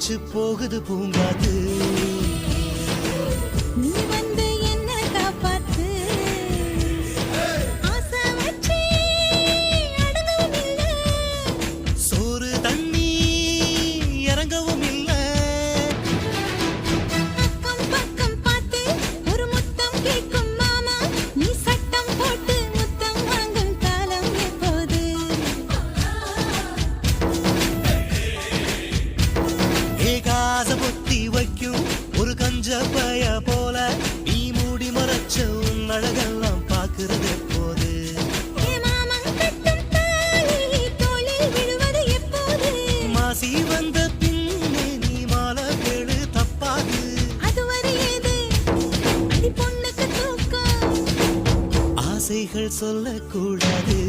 பேச்சு போகுது பூங்காது. நீ வந்து என்ன காப்பாத்து, ஆசை வச்சு அடங்கவும் இல்ல, சோறு தண்ணி இறங்கவும் இல்ல. பக்கம் பக்கம் பார்த்து ஒரு முத்தம் கேட்கும் மாமா, நீ சட்டம் போட்டு முத்தம் வாங்கும் காலம் எப்போது? ஏகாச பொத்தி வைக்கும் ஒரு கஞ்ச பய போல நீ மூடி மறைச்ச உன் அழகெல்லாம் பாக்குறது எப்போது? ஏ மாமன் கட்டும் தாலி தோளில் விழுவது எப்போது? மாசி வந்த பின்னே நீ மாலை கேளு தப்பாது. அதுவரை ஏது அடி பொண்ணுக்கு தூக்கம்? ஆசைகள் சொல்லக்கூடாது.